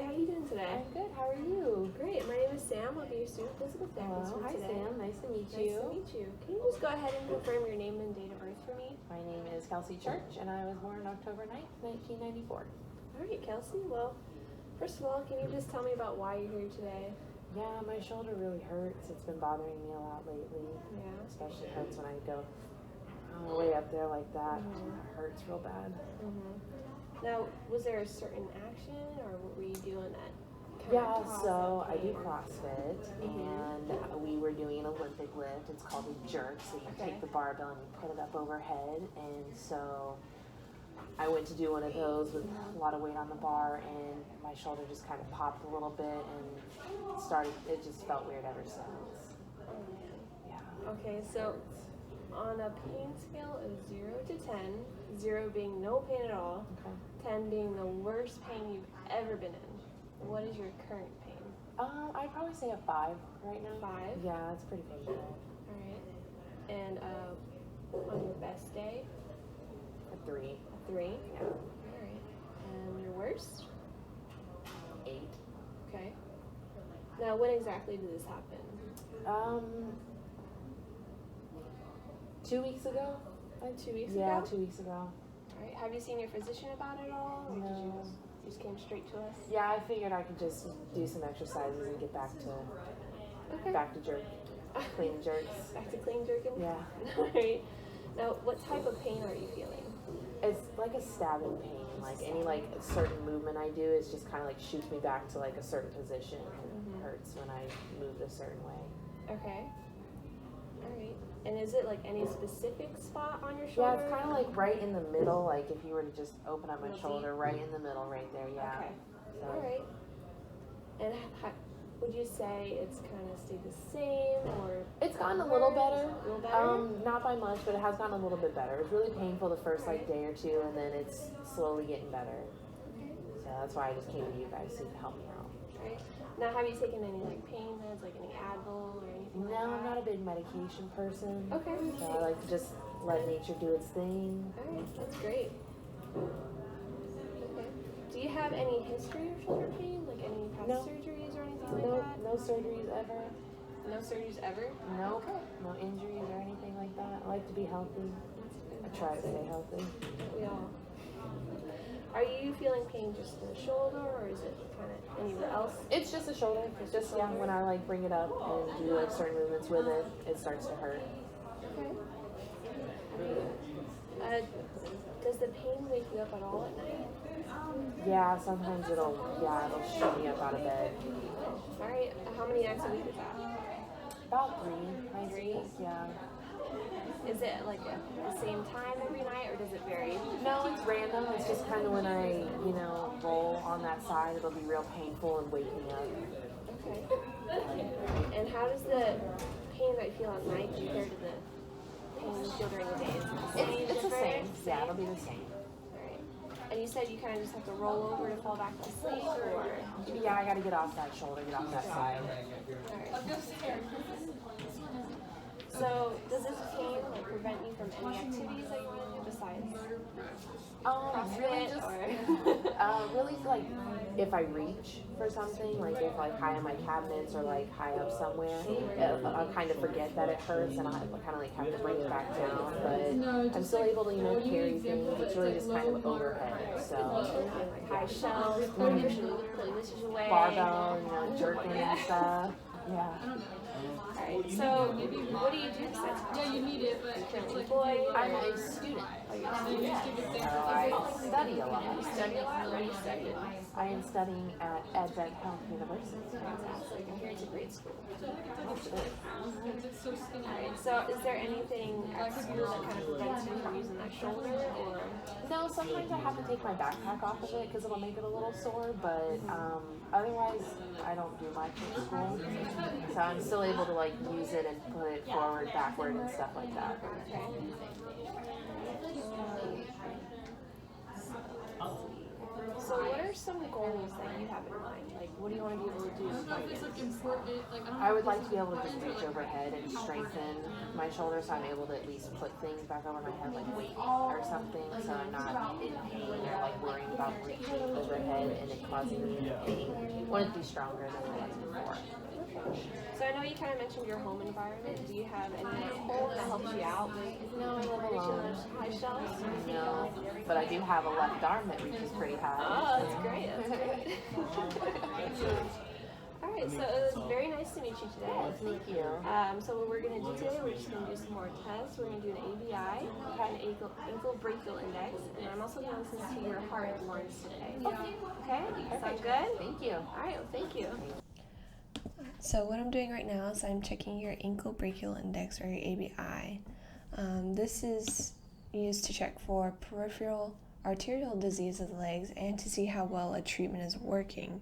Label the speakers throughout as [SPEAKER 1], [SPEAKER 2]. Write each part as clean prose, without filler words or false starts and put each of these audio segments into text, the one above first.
[SPEAKER 1] Hi, how are you doing today?
[SPEAKER 2] I'm good. How are you?
[SPEAKER 1] Great. My name is Sam. I'll be your student physical therapist for
[SPEAKER 2] Hi,
[SPEAKER 1] today.
[SPEAKER 2] Sam. Nice to meet
[SPEAKER 1] Nice
[SPEAKER 2] you.
[SPEAKER 1] to meet you. Can you just go ahead and confirm your name and date of birth for me?
[SPEAKER 2] My name is Kelsey Church, and I was born October 9th, 1994.
[SPEAKER 1] All right, Kelsey. Well, first of all, can you just tell me about why you're here today?
[SPEAKER 2] Yeah, my shoulder really hurts. It's been bothering me a lot lately.
[SPEAKER 1] Yeah.
[SPEAKER 2] Especially hurts when I go way up there like that. It hurts real bad.
[SPEAKER 1] Now, was there a certain action, or what were you doing that kind
[SPEAKER 2] Yeah,
[SPEAKER 1] of caused
[SPEAKER 2] so
[SPEAKER 1] that
[SPEAKER 2] I do
[SPEAKER 1] pain?
[SPEAKER 2] CrossFit, and we were doing an Olympic lift. It's called a jerk. So you take the barbell and you put it up overhead. And so I went to do one of those with a lot of weight on the bar, and my shoulder just kind of popped a little bit, and it just felt weird ever since. Yeah.
[SPEAKER 1] Okay, so on a pain scale of 0 to 10, 0 being no pain at all, 10 being the worst pain you've ever been in, what is your current pain?
[SPEAKER 2] I'd probably say a 5 right now.
[SPEAKER 1] 5?
[SPEAKER 2] Yeah, it's pretty painful.
[SPEAKER 1] All right. And on your best day?
[SPEAKER 2] A 3.
[SPEAKER 1] A 3?
[SPEAKER 2] Yeah.
[SPEAKER 1] All right. And your worst?
[SPEAKER 2] 8.
[SPEAKER 1] Okay. Now, when exactly did this happen?
[SPEAKER 2] 2 weeks ago.
[SPEAKER 1] 2 weeks
[SPEAKER 2] Yeah,
[SPEAKER 1] ago?
[SPEAKER 2] 2 weeks ago.
[SPEAKER 1] All right. Have you seen your physician about it all? Or
[SPEAKER 2] No.
[SPEAKER 1] did you just came straight to us?
[SPEAKER 2] Yeah, I figured I could just do some exercises and get back to jerk, clean jerks.
[SPEAKER 1] Back to clean jerking?
[SPEAKER 2] Yeah.
[SPEAKER 1] All right. Now, what type of pain are you feeling?
[SPEAKER 2] It's like a stabbing pain. Like any certain movement I do, it's just kind of like shoots me back to like a certain position, and it hurts when I move a certain way.
[SPEAKER 1] Okay. All right. And is it like any specific spot on your shoulder?
[SPEAKER 2] Yeah, it's kind of like right in the middle. Like if you were to just open up my
[SPEAKER 1] Little
[SPEAKER 2] shoulder,
[SPEAKER 1] deep?
[SPEAKER 2] right in the middle, right there. Yeah.
[SPEAKER 1] Okay.
[SPEAKER 2] So,
[SPEAKER 1] All right. And would you say it's kind of stayed the same, or
[SPEAKER 2] it's gotten a little better.
[SPEAKER 1] A little better?
[SPEAKER 2] Not by much, but it has gotten a little bit better. It was really painful the first day or two, and then it's slowly getting better.
[SPEAKER 1] Okay.
[SPEAKER 2] So that's why I just came to you guys to help me out.
[SPEAKER 1] All right. Now, have you taken any like pain meds, like any Advil or anything like that?
[SPEAKER 2] No, I'm not a big medication person.
[SPEAKER 1] Okay.
[SPEAKER 2] So I like to just let nature do its thing.
[SPEAKER 1] All right. That's great. Okay. Do you have any history of shoulder pain, like any past surgeries or anything like that?
[SPEAKER 2] No surgeries ever.
[SPEAKER 1] No surgeries ever?
[SPEAKER 2] Nope. No injuries or anything like that. I like to be healthy. I try to stay healthy.
[SPEAKER 1] We all. Are you feeling pain just in the shoulder, or is it kind of anywhere else?
[SPEAKER 2] It's just a shoulder. It's just when I like bring it up and do like certain movements with it, it starts to hurt.
[SPEAKER 1] Okay. Does the pain wake you up at all at night?
[SPEAKER 2] Yeah, sometimes it'll shoot me up out of bed.
[SPEAKER 1] All right. How many nights a week is that?
[SPEAKER 2] About 3 nights a week, yeah.
[SPEAKER 1] Is it like at the same time every night, or does it vary?
[SPEAKER 2] No, it's random. It's just kind of when I, roll on that side, it'll be real painful and wake me up.
[SPEAKER 1] Okay. And how does the pain that you feel at night compare to the pain you feel during the day?
[SPEAKER 2] It's the same. Yeah, it'll be the same.
[SPEAKER 1] Alright. And you said you kind of just have to roll over to fall back to sleep, or?
[SPEAKER 2] Yeah, I got to get off that shoulder, get off that side.
[SPEAKER 1] Alright. So, does this pain prevent you from any activities that you want to do besides
[SPEAKER 2] Really
[SPEAKER 1] CrossFit,
[SPEAKER 2] just, really like if I reach for something, like if like high on my cabinets or like high up somewhere, I'll kind of forget that it hurts and I'll kind of like have to bring it back down. But I'm still able to, carry things. It's really just kind of overhead. So
[SPEAKER 1] high shelves, pulling dishes away,
[SPEAKER 2] barbell, jerking and stuff. Yeah.
[SPEAKER 1] Alright, so what do you do besides CrossFit?
[SPEAKER 3] Yeah, you need it, but
[SPEAKER 1] You're currently employed?
[SPEAKER 2] I'm a student.
[SPEAKER 1] Oh, you're a student.
[SPEAKER 2] So I study a lot.
[SPEAKER 1] You study a lot? What are you studying?
[SPEAKER 2] I am studying at Advent Health University.
[SPEAKER 1] Fantastic. I'm here. It's a great school.
[SPEAKER 3] It's so skinny.
[SPEAKER 1] Alright, so is there anything at school that kind of prevents you from using that shoulder, or?
[SPEAKER 2] No, sometimes I have to take my backpack off of it because it'll make it a little sore, but otherwise I don't do much at school. So I'm still able to like use it and put it forward, backward, and stuff like that.
[SPEAKER 1] Okay. So what are some goals that you have in mind? Like, what do you want to be able to do?
[SPEAKER 3] I don't know if it's like important. Like,
[SPEAKER 2] I would like to be able to just reach overhead and strengthen my shoulders so I'm able to at least put things back over my head, like weight or something, so I'm not in pain or like worrying about I'm reaching overhead and it causing me pain. I want it to be stronger than it was before.
[SPEAKER 1] So I know you kind of mentioned your home environment. Do you have anyone at home that helps you out with
[SPEAKER 2] No, I live alone.
[SPEAKER 1] high shelves?
[SPEAKER 2] No, but I do have a left arm that reaches pretty high.
[SPEAKER 1] Oh, that's great. That's great. All right, so it was very nice to meet you today.
[SPEAKER 2] Thank you.
[SPEAKER 1] So what we're going to do today, we're just going to do some more tests. We're going to do an ABI, an ankle brachial index, and I'm also going to listen to your heart once today. Okay? Sound good?
[SPEAKER 2] Thank you.
[SPEAKER 1] All right, well, thank you. So what I'm doing right now is I'm checking your ankle brachial index, or your ABI. This is used to check for peripheral arterial disease of the legs and to see how well a treatment is working.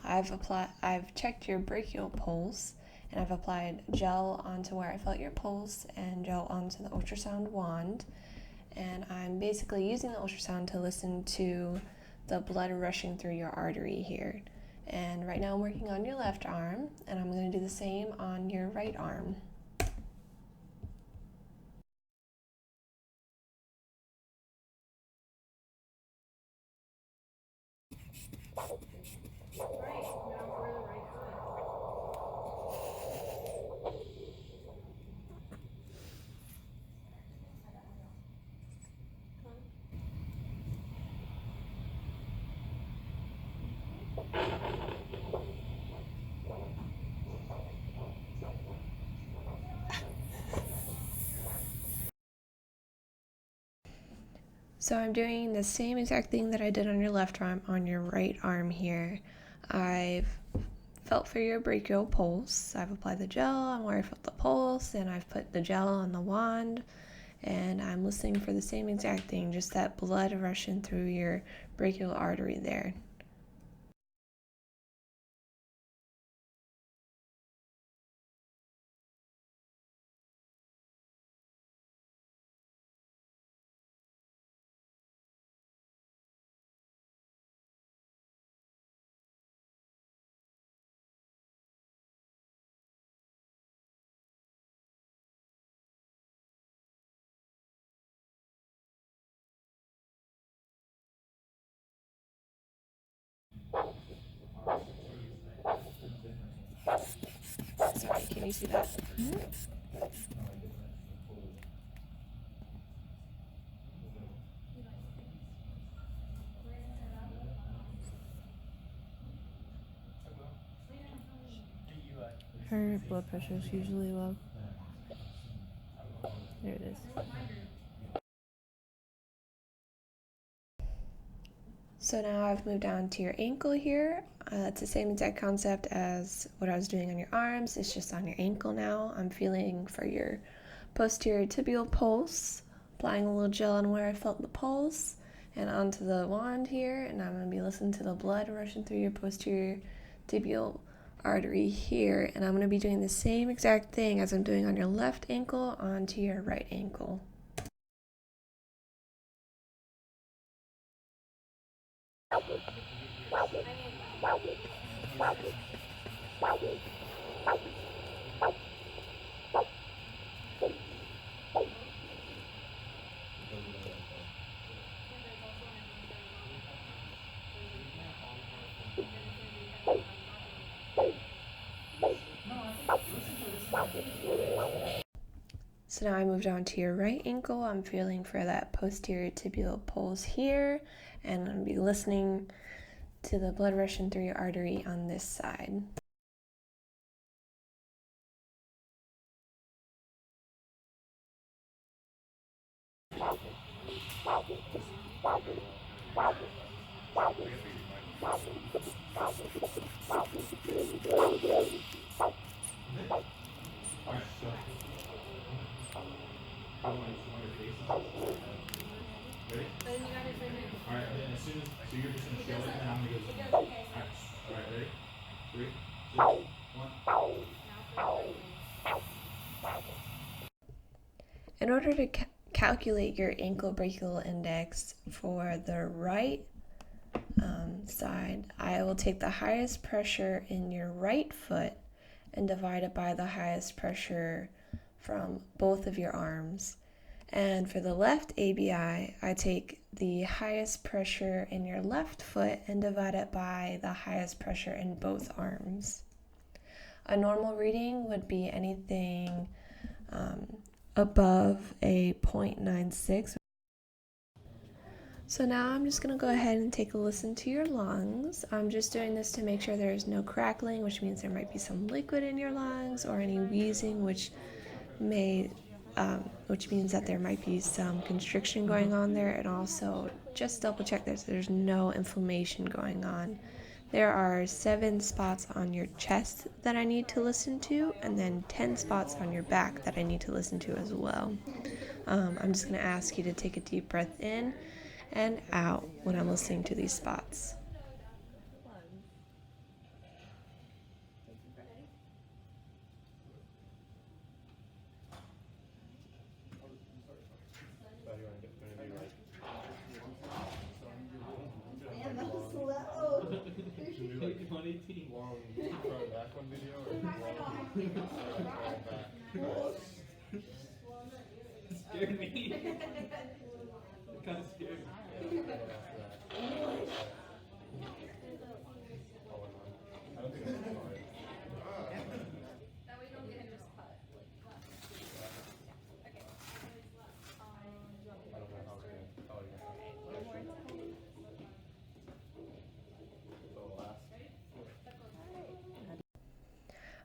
[SPEAKER 1] I've checked your brachial pulse, and I've applied gel onto where I felt your pulse and gel onto the ultrasound wand. And I'm basically using the ultrasound to listen to the blood rushing through your artery here. And right now I'm working on your left arm, and I'm going to do the same on your right arm. So I'm doing the same exact thing that I did on your left arm on your right arm here. I've felt for your brachial pulse. I've applied the gel on where I felt the pulse, and I've put the gel on the wand, and I'm listening for the same exact thing, just that blood rushing through your brachial artery there. Sorry, can you see that?
[SPEAKER 4] Her blood pressure is usually low. There it is.
[SPEAKER 1] So now I've moved on to your ankle here. It's the same exact concept as what I was doing on your arms. It's just on your ankle now. I'm feeling for your posterior tibial pulse, applying a little gel on where I felt the pulse and onto the wand here, and I'm going to be listening to the blood rushing through your posterior tibial artery here, and I'm going to be doing the same exact thing as I'm doing on your left ankle onto your right ankle. So now I moved on to your right ankle. I'm feeling for that posterior tibial pulse here, and I'm going to be listening to the blood rushing through your artery on this side.
[SPEAKER 5] Ready? Alright, and then as soon as, so you're just gonna show it, and then I'm gonna go. Alright, ready? 3, 2, 1.
[SPEAKER 1] In order to calculate your ankle brachial index for the right side, I will take the highest pressure in your right foot and divide it by the highest pressure from both of your arms. And for the left ABI, I take the highest pressure in your left foot and divide it by the highest pressure in both arms. A normal reading would be anything above a 0.96. So now I'm just going to go ahead and take a listen to your lungs. I'm just doing this to make sure there's no crackling, which means there might be some liquid in your lungs, or any wheezing, which means that there might be some constriction going on there, and also just double check that there's no inflammation going on. There are 7 spots on your chest that I need to listen to, and then 10 spots on your back that I need to listen to as well. I'm just going to ask you to take a deep breath in and out when I'm listening to these spots.
[SPEAKER 5] Like 118. Long front back one video or long back? It scared me. It kind of scared me. I don't think that's fine.
[SPEAKER 3] That way you don't get into his cut. Okay.
[SPEAKER 5] I don't know how it's gonna. Oh, yeah.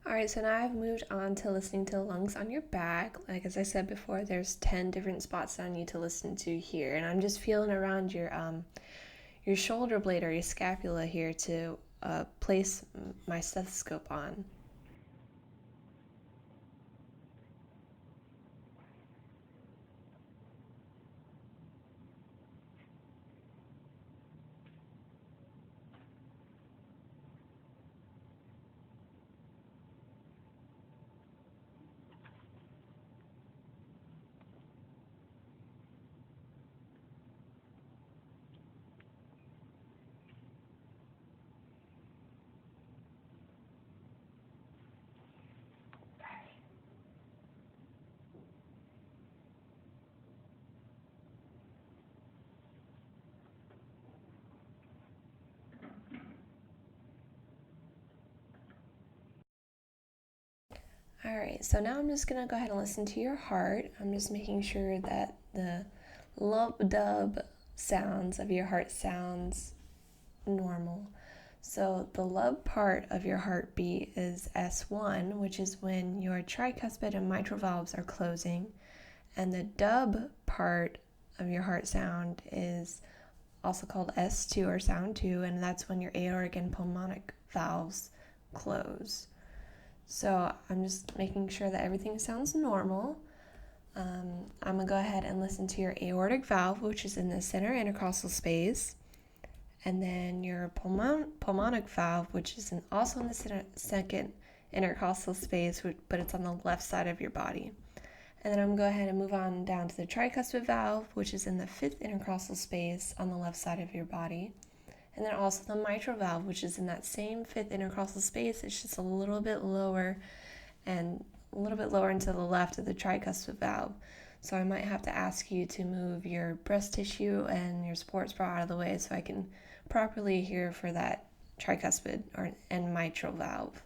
[SPEAKER 1] Alright, so now I've moved on to listening to the lungs on your back. Like as I said before, there's 10 different spots that I need to listen to here, and I'm just feeling around your shoulder blade or your scapula here to place my stethoscope on. Alright, so now I'm just going to go ahead and listen to your heart. I'm just making sure that the lub-dub sounds of your heart sounds normal. So the lub part of your heartbeat is S1, which is when your tricuspid and mitral valves are closing. And the dub part of your heart sound is also called S2 or sound 2, and that's when your aortic and pulmonic valves close. So I'm just making sure that everything sounds normal. I'm going to go ahead and listen to your aortic valve, which is in the center intercostal space, and then your pulmonic valve, which is also in the second intercostal space, but it's on the left side of your body. And then I'm going to go ahead and move on down to the tricuspid valve, which is in the fifth intercostal space on the left side of your body. And then also the mitral valve, which is in that same fifth intercostal space. It's just a little bit lower and a little bit lower into the left of the tricuspid valve. So I might have to ask you to move your breast tissue and your sports bra out of the way so I can properly hear for that tricuspid and mitral valve.